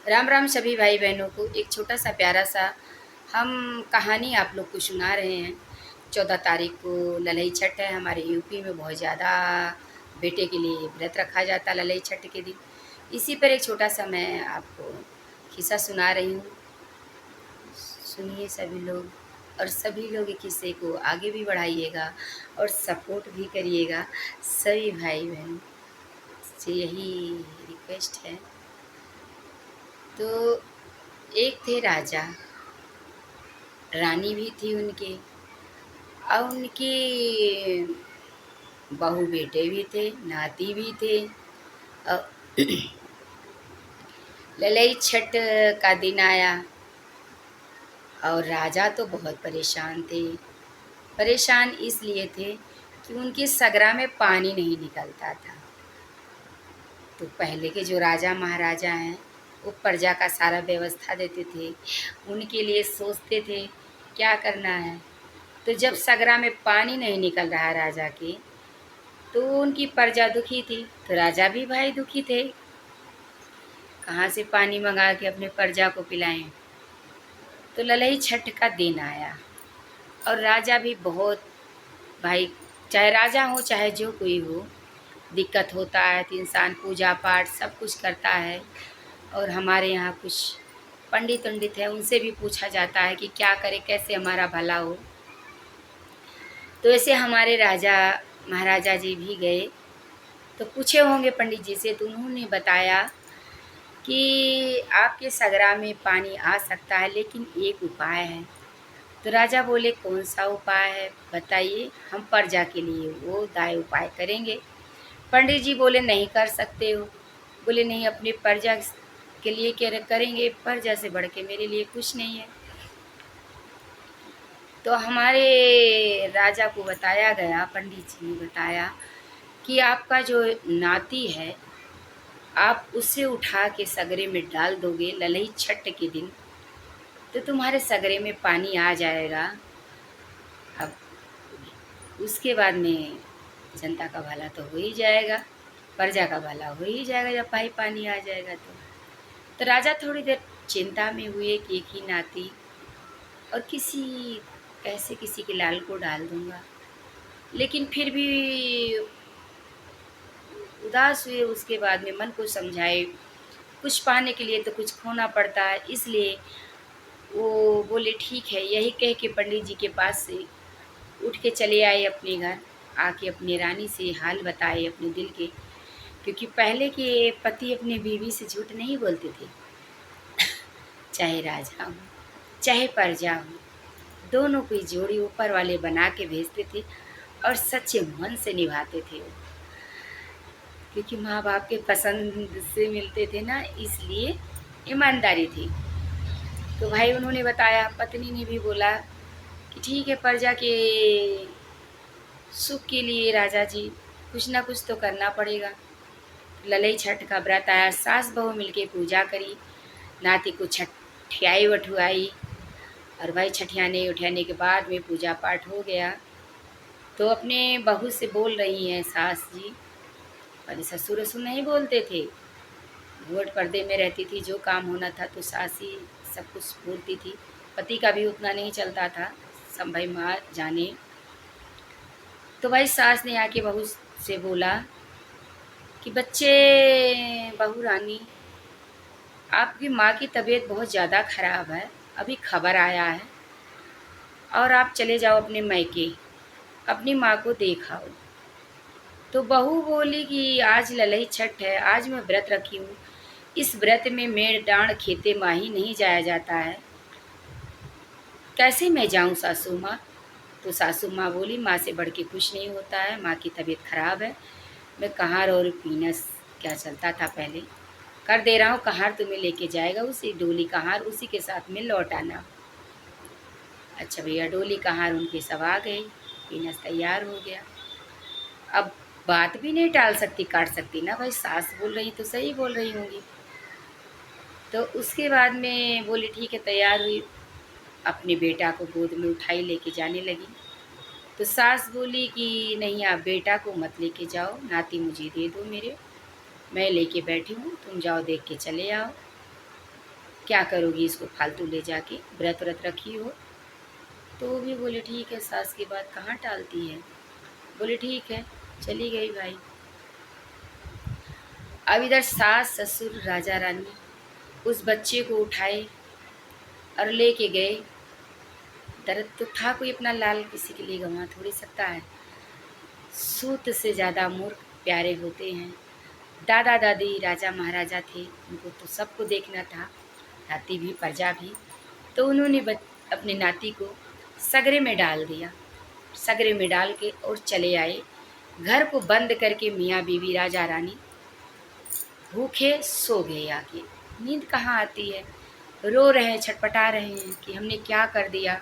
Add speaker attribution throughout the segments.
Speaker 1: राम राम सभी भाई बहनों को। एक छोटा सा प्यारा सा हम कहानी आप लोग को सुना रहे हैं। 14 तारीख को ललई छठ है। हमारे यूपी में बहुत ज़्यादा बेटे के लिए व्रत रखा जाता है ललई छठ के दिन। इसी पर एक छोटा सा मैं आपको किस्सा सुना रही हूँ। सुनिए सभी लोग, और सभी लोग एक किस्से को आगे भी बढ़ाइएगा और सपोर्ट भी करिएगा। सभी भाई बहन से यही रिक्वेस्ट है। तो एक थे राजा, रानी भी थी उनके, और उनके बहू बेटे भी थे, नाती भी थे। और ललई छठ का दिन आया और राजा तो बहुत परेशान थे। परेशान इसलिए थे कि उनके सगरा में पानी नहीं निकलता था। तो पहले के जो राजा महाराजा हैं वो प्रजा का सारा व्यवस्था देते थे, उनके लिए सोचते थे क्या करना है। तो जब सगरा में पानी नहीं निकल रहा राजा के, तो उनकी प्रजा दुखी थी, तो राजा भी भाई दुखी थे। कहाँ से पानी मंगा के अपने प्रजा को पिलाएं। तो ललई छठ का दिन आया और राजा भी बहुत, भाई चाहे राजा हो चाहे जो कोई हो, दिक्कत होता है तो इंसान पूजा पाठ सब कुछ करता है। और हमारे यहाँ कुछ पंडित उंडित है, उनसे भी पूछा जाता है कि क्या करें, कैसे हमारा भला हो। तो ऐसे हमारे राजा महाराजा जी भी गए, तो पूछे होंगे पंडित जी से, तो उन्होंने बताया कि आपके सगरा में पानी आ सकता है, लेकिन एक उपाय है। तो राजा बोले कौन सा उपाय है बताइए, हम प्रजा के लिए वो दाय उपाय करेंगे। पंडित जी बोले नहीं कर सकते हो। बोले नहीं, अपनी प्रजा के लिए क्या करेंगे, प्रजा से बढ़ के मेरे लिए कुछ नहीं है। तो हमारे राजा को बताया गया, पंडित जी ने बताया कि आपका जो नाती है, आप उसे उठा के सगरे में डाल दोगे ललई छठ के दिन, तो तुम्हारे सगरे में पानी आ जाएगा। अब उसके बाद में जनता का भला तो हो ही जाएगा, प्रजा का भला हो ही जाएगा जब भाई पानी आ जाएगा। तो राजा थोड़ी देर चिंता में हुए कि एक ही नाती और कैसे किसी के लाल को डाल दूंगा, लेकिन फिर भी उदास हुए। उसके बाद में मन को समझाए, कुछ पाने के लिए तो कुछ खोना पड़ता है, इसलिए वो बोले ठीक है। यही कह के पंडित जी के पास से उठ के चले आए अपने घर। आके अपनी रानी से हाल बताए अपने दिल के, क्योंकि पहले के पति अपने बीवी से झूठ नहीं बोलते थे। चाहे राजा हो चाहे प्रजा हो, दोनों की जोड़ी ऊपर वाले बना के भेजते थे और सच्चे मन से निभाते थे वो, क्योंकि माँ बाप के पसंद से मिलते थे ना, इसलिए ईमानदारी थी। तो भाई उन्होंने बताया, पत्नी ने भी बोला कि ठीक है, प्रजा के सुख के लिए राजा जी कुछ ना कुछ तो करना पड़ेगा। ललई छठ का व्रत आया, सास बहू मिलके पूजा करी, नाती को छठियाई वठुआई, और भाई छठियाने उठाने के बाद में पूजा पाठ हो गया। तो अपने बहू से बोल रही हैं सास जी, पहले ससुर वसुर नहीं बोलते थे, घूंघट पर्दे में रहती थी, जो काम होना था तो सास ही सब कुछ बोलती थी, पति का भी उतना नहीं चलता था, सब भाई माँ जाने। तो भाई सास ने आके बहू से बोला कि बच्चे, बहू रानी, आपकी माँ की तबीयत बहुत ज़्यादा ख़राब है, अभी खबर आया है, और आप चले जाओ अपने मायके, अपनी माँ को देखाओ। तो बहू बोली कि आज ललई छठ है, आज मैं व्रत रखी हूँ, इस व्रत में मेड़ डांड खेते माही नहीं जाया जाता है, कैसे मैं जाऊँ सासू माँ। तो सासू माँ बोली माँ से बढ़ के कुछ नहीं होता है, माँ की तबीयत खराब है, मैं कहाँ और पीनस क्या चलता था पहले, कर दे रहा हूँ, कहार तुम्हें लेके जाएगा, उसी डोली कहार उसी के साथ में लौट आना। अच्छा भैया, डोली कहार उनके सब आ गई, पीनस तैयार हो गया। अब बात भी नहीं टाल सकती, काट सकती ना भाई, सास बोल रही तो सही बोल रही होंगी। तो उसके बाद में बोली ठीक है, तैयार हुई, अपने बेटा को गोद में उठाई लेके जाने लगी। तो सास बोली कि नहीं, आप बेटा को मत लेके जाओ, नाती मुझे दे दो मेरे, मैं लेके बैठी हूँ, तुम जाओ देख के चले आओ। क्या करोगी इसको फालतू ले जाके, व्रत व्रत रखी हो। तो वो भी बोले ठीक है, सास की बात कहाँ टालती है। बोले ठीक है, चली गई भाई। अब इधर सास ससुर राजा रानी उस बच्चे को उठाए और लेके गए। दर्द तो था, कोई अपना लाल किसी के लिए गंवा थोड़ी सकता है। सूत से ज़्यादा मूर्ख प्यारे होते हैं। दादा दादी राजा महाराजा थे, उनको तो सबको देखना था, नाती भी प्रजा भी। तो उन्होंने अपने नाती को सगरे में डाल दिया। सगरे में डाल के और चले आए। घर को बंद करके मियाँ बीवी राजा रानी भूखे सो गए आके। नींद कहाँ आती है, रो रहे हैं, छटपटा रहे हैं कि हमने क्या कर दिया,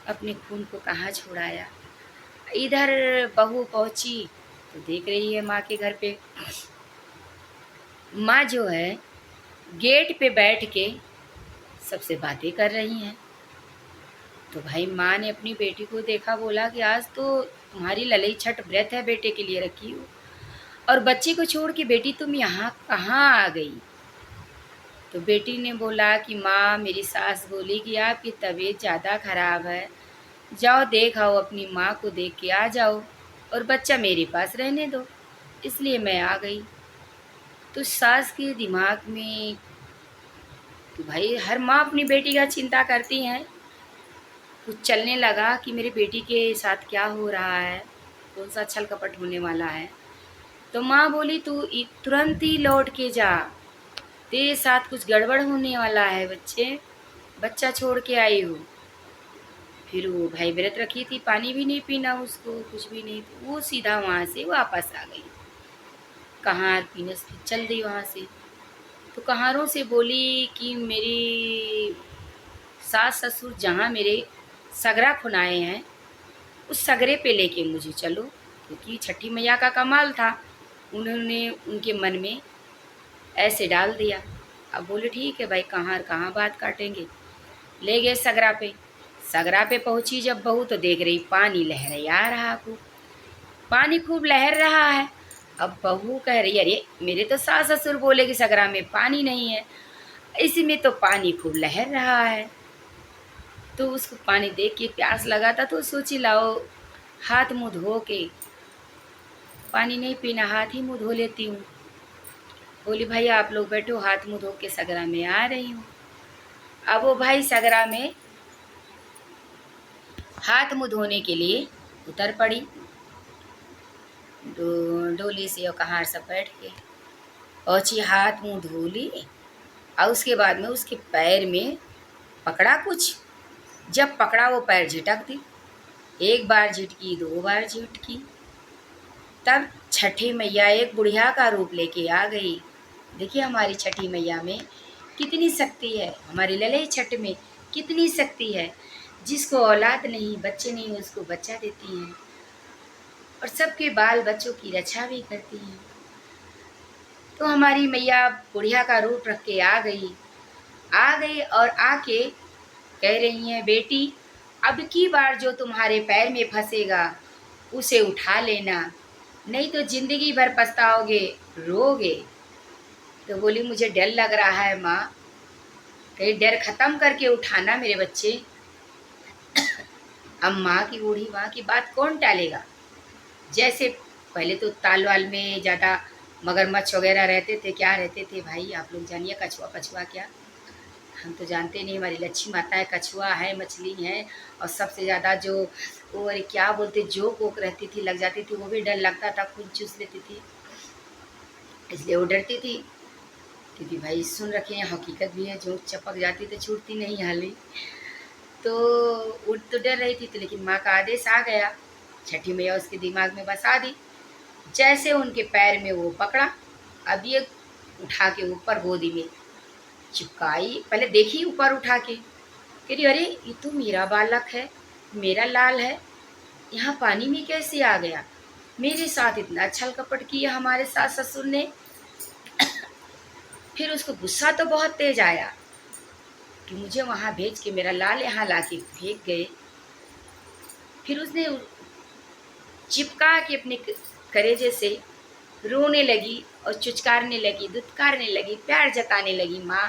Speaker 1: अपने खून को कहाँ छुड़ाया। इधर बहू पहुंची तो देख रही है माँ के घर पे, माँ जो है गेट पे बैठ के सबसे बातें कर रही हैं। तो भाई माँ ने अपनी बेटी को देखा, बोला कि आज तो तुम्हारी ललई छठ व्रत है, बेटे के लिए रखी हो, और बच्ची को छोड़ के बेटी तुम यहाँ कहाँ आ गई। तो बेटी ने बोला कि माँ, मेरी सास बोली कि आपकी तबीयत ज़्यादा ख़राब है, जाओ देख आओ, अपनी माँ को देख के आ जाओ, और बच्चा मेरे पास रहने दो, इसलिए मैं आ गई। तो सास के दिमाग में, तो भाई हर माँ अपनी बेटी का चिंता करती हैं, कुछ चलने लगा कि मेरी बेटी के साथ क्या हो रहा है, कौन सा छल कपट होने वाला है। तो माँ बोली तू तुरंत ही लौट के जा, तेरे साथ कुछ गड़बड़ होने वाला है बच्चे, बच्चा छोड़ के आई हो। फिर वो भाई व्रत रखी थी, पानी भी नहीं पीना उसको, कुछ भी नहीं, तो वो सीधा वहाँ से वापस आ गई। कहाँ पीने से चल दी वहाँ से। तो कहारों से बोली कि मेरी सास ससुर जहाँ मेरे सगरा खुनाए हैं, उस सगरे पे लेके मुझे चलो, क्योंकि छठी मैया का कमाल था, उन्होंने उनके मन में ऐसे डाल दिया। अब बोले ठीक है भाई, कहाँ बात काटेंगे। ले गए सगरा पे। सगरा पे पहुंची जब बहू तो देख रही पानी लहरा रहा खूब, पानी खूब लहर रहा है। अब बहू कह रही अरे मेरे तो सास ससुर बोले कि सगरा में पानी नहीं है, इसी में तो पानी खूब लहर रहा है। तो उसको पानी देख के प्यास लगा था, तो सोची लाओ हाथ मुँह धो के, पानी नहीं पीना, हाथ ही मुँह धो लेती हूँ। बोली भाई आप लोग बैठो, हाथ मुँह धो के सगरा में आ रही हूँ। अब वो भाई सगरा में हाथ मुँह धोने के लिए उतर पड़ी, डोली से और कहार सब बैठ के पहुँची, हाथ मुँह धो ली, और उसके बाद में उसके पैर में पकड़ा कुछ। जब पकड़ा वो पैर झिटक दी, एक बार झिटकी, दो बार झिटकी, तब छठी मैया एक बुढ़िया का रूप लेके आ गई। देखिए हमारी छठी मैया में कितनी शक्ति है, हमारी ललई छठ में कितनी शक्ति है। जिसको औलाद नहीं, बच्चे नहीं, उसको बच्चा देती हैं, और सबके बाल बच्चों की रक्षा भी करती हैं। तो हमारी मैया बुढ़िया का रूप रख के आ गई और आके कह रही हैं बेटी, अब की बार जो तुम्हारे पैर में फंसेगा उसे उठा लेना, नहीं तो जिंदगी भर पछताओगे, रोगे। तो बोली मुझे डर लग रहा है माँ, कहीं डर खत्म करके उठाना मेरे बच्चे। अब माँ की बूढ़ी माँ की बात कौन टालेगा। जैसे पहले तो ताल वाल में ज़्यादा मगरमच्छ वगैरह रहते थे, क्या रहते थे भाई, आप लोग जानिए, कछुआ पछुआ क्या, हम तो जानते नहीं। हमारी लक्ष्मी माता है, कछुआ है, मछली है, और सबसे ज़्यादा जो वो अरे क्या बोलते, जोक वोक रहती थी, लग जाती थी, वो भी डर लगता था, खून चूस लेती थी, इसलिए वो डरती थी। क्योंकि भाई सुन रखे हैं, हकीकत भी है, जोक चपक जाती तो छूटती नहीं हाली। तो उठ तो डर रही थी, तो लेकिन माँ का आदेश आ गया, छठी मैया उसके दिमाग में बसा दी। जैसे उनके पैर में वो पकड़ा, अब ये उठा के ऊपर गोदी में चिपकाई, पहले देखी ऊपर उठा के, कह रही अरे ये तो मेरा बालक है, मेरा लाल है, यहाँ पानी में कैसे आ गया, मेरे साथ इतना छल कपट किया हमारे सास ससुर ने। फिर उसको गुस्सा तो बहुत तेज आया कि मुझे वहाँ भेज के मेरा लाल यहाँ ला के फेंक गए। फिर उसने चिपका के अपने कलेजे से रोने लगी और चुचकारने लगी, दुत्कारने लगी, प्यार जताने लगी, माँ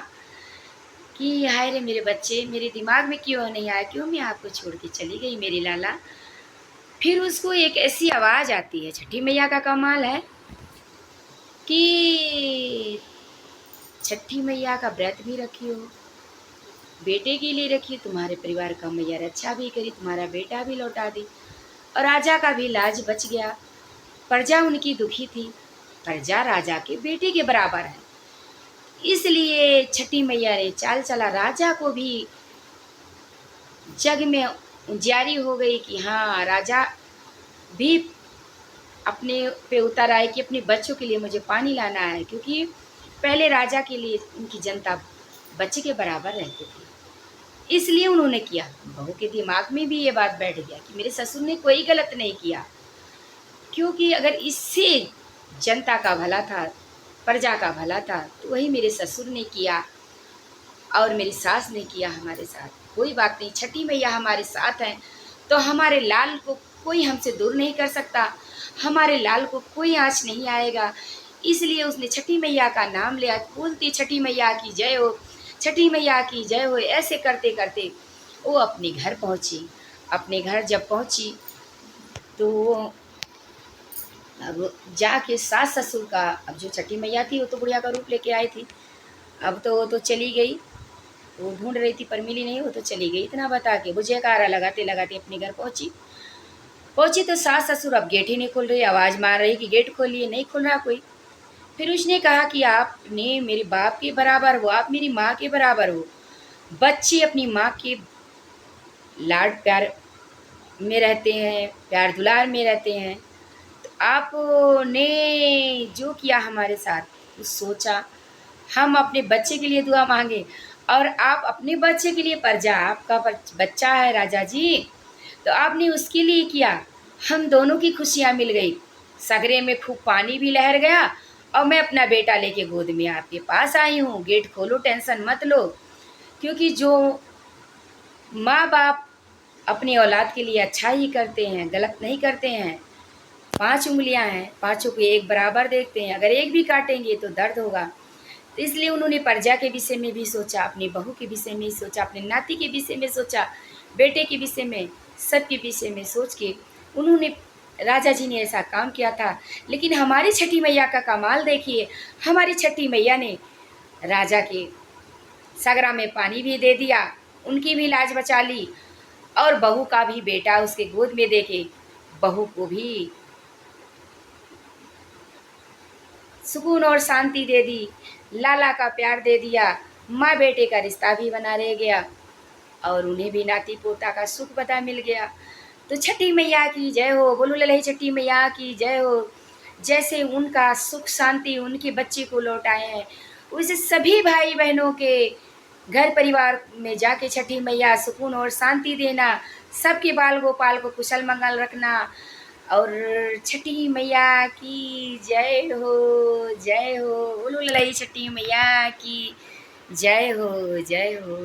Speaker 1: कि हाय रे मेरे बच्चे, मेरे दिमाग में क्यों नहीं आया, क्यों मैं आपको छोड़ के चली गई मेरी लाला। फिर उसको एक ऐसी आवाज़ आती है, छठी मैया का कमाल है कि छठी मैया का व्रत भी रखी हो, बेटे के लिए रखी, तुम्हारे परिवार का मैया रक्षा भी करी, तुम्हारा बेटा भी लौटा दी और राजा का भी लाज बच गया। प्रजा उनकी दुखी थी, प्रजा राजा के बेटे के बराबर है, इसलिए छठी मैया ने चाल चला, राजा को भी जग में उजियारी हो गई कि हाँ, राजा भी अपने पे उतर आए कि अपने बच्चों के लिए मुझे पानी लाना है, क्योंकि पहले राजा के लिए उनकी जनता बच्चे के बराबर रहती थी, इसलिए उन्होंने किया। बहू के दिमाग में भी ये बात बैठ गया कि मेरे ससुर ने कोई गलत नहीं किया, क्योंकि अगर इससे जनता का भला था, प्रजा का भला था, तो वही मेरे ससुर ने किया और मेरी सास ने किया हमारे साथ। कोई बात नहीं, छठी मैया हमारे साथ हैं तो हमारे लाल को कोई हमसे दूर नहीं कर सकता, हमारे लाल को कोई आँच नहीं आएगा। इसलिए उसने छठी मैया का नाम लिया, बोलती छठी मैया की जय हो, छठी मैया की जय हो। ऐसे करते करते वो अपने घर पहुँची। अपने घर जब पहुँची तो अब जाके सास ससुर का, अब जो छठी मैया थी वो तो बुढ़िया का रूप लेके आई थी, अब तो वो तो चली गई, वो ढूंढ रही थी पर मिली नहीं, वो तो चली गई। इतना बता के वो जयकारा लगाते लगाते अपने घर पहुंची। पहुंची तो सास ससुर अब गेट ही नहीं खोल रही, आवाज़ मार रही कि गेट खोलिए, नहीं खोल रहा कोई। फिर उसने कहा कि आपने मेरे बाप के बराबर हो, आप मेरी माँ के बराबर हो, बच्चे अपनी माँ के लाड प्यार में रहते हैं, प्यार दुलार में रहते हैं, तो आपने जो किया हमारे साथ, वो सोचा हम अपने बच्चे के लिए दुआ मांगे और आप अपने बच्चे के लिए, प्रजा आपका बच्चा है राजा जी, तो आपने उसके लिए किया, हम दोनों की खुशियाँ मिल गई। सगरे में खूब पानी भी लहर गया और मैं अपना बेटा लेके गोद में आपके पास आई हूँ। गेट खोलो, टेंशन मत लो, क्योंकि जो माँ बाप अपनी औलाद के लिए अच्छा ही करते हैं, गलत नहीं करते हैं। 5 उँगलियाँ हैं, पाँचों को एक बराबर देखते हैं, अगर एक भी काटेंगे तो दर्द होगा। तो इसलिए उन्होंने प्रजा के विषय में भी सोचा, अपनी बहू के विषय में सोचा, अपने नाती के विषय में सोचा, बेटे के विषय में, सबके विषय में सोच के उन्होंने, राजा जी ने ऐसा काम किया था। लेकिन हमारी छठी मैया का कमाल देखिए, हमारी छठी मैया ने राजा के सगरा में पानी भी दे दिया, उनकी भी लाज बचा ली और बहू का भी बेटा उसके गोद में दे के बहू को भी सुकून और शांति दे दी, लाला का प्यार दे दिया, माँ बेटे का रिश्ता भी बना रह गया और उन्हें भी नाती पोता का सुख पता मिल गया। तो छठी मैया की जय हो, बोलो ललही छठी मैया की जय हो। जैसे उनका सुख शांति उनके बच्चे को लौटाए हैं, उसे सभी भाई बहनों के घर परिवार में जाके छठी मैया सुकून और शांति देना, सबके बाल गोपाल को कुशल मंगल रखना। और छठी मैया की जय हो, बोलो ललई छठी मैया की जय हो, जय हो।